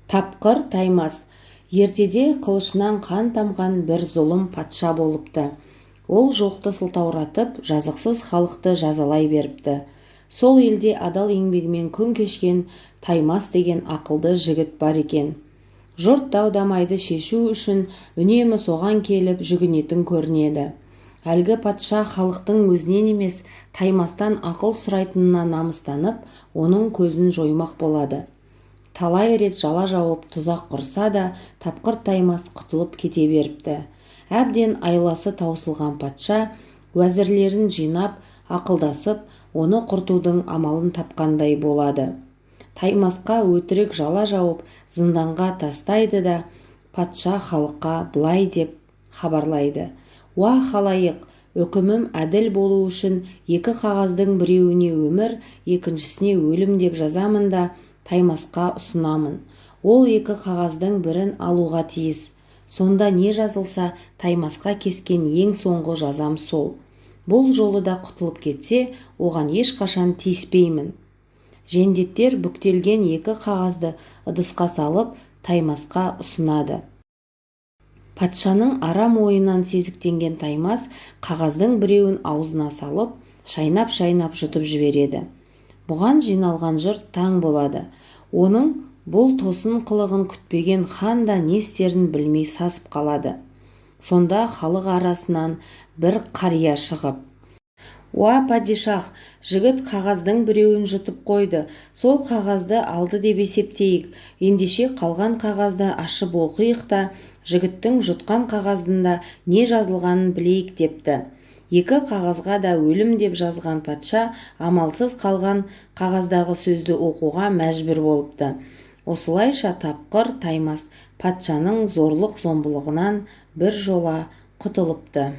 Тапқыр Таймас. Ертеде қылышынан қан тамған бір зұлым патша болыпты. Ол жоқты сылтауратып, жазықсыз халықты жазалай беріпті. Сол елде адал еңбегімен күн кешкен Таймас деген ақылды жігіт бар екен. Жұрт дау-дамайды шешу үшін үнемі соған келіп жүгінетін көрінеді. Әлгі патша халықтың өзінен емес, Таймастан ақыл сұрайтынына намыстанып, оның көзін жоймақ болады. Талай рет жала жауып тұзақ құрса да, тапқыр Таймас құтылып кете беріпті. Әбден айласы таусылған патша уәзірлерін жинап, ақылдасып, оны құртудың амалын тапқандай болады. Таймасқа өтірік жала жауып, зынданға тастайды да, патша халыққа былай деп хабарлайды: «Уа халайық, үкімім әділ болу үшін екі қағаздың біреуіне өмір, екіншісіне өлім деп жазамын да Таймасқа ұсынамын. Ол екі қағаздың бірін алуға тиіс. Сонда не жазылса, Таймасқа кескен ең соңғы жазам сол. Бұл жолы да құтылып кетсе, оған ешқашан тиіспеймін». Жендеттер бүктелген екі қағазды ыдысқа салып, Таймасқа ұсынады. Патшаның арам ойынан сезіктенген Таймас қағаздың біреуін аузына салып, шайнап-шайнап жұтып жібереді. Бұған жиналған жұрт таң болады. Оның бұл тосын қылығын күтпеген хан да не істерін білмей сасып қалады. Сонда халық арасынан бір қария шығып: «Уа падишах, жігіт қағаздың біреуін жұтып қойды. Сол қағазды алды деп есептейік. Ендеше қалған қағазды ашып оқиық та, жігіттің жұтқан қағаздында не жазылғанын білейік» депті. Екі қағазға да өлім деп жазған патша амалсыз қалған қағаздағы сөзді оқуға мәжбүр болыпты. Осылайша тапқыр Таймас патшаның зорлық-зомбылығынан бір жола құтылыпты.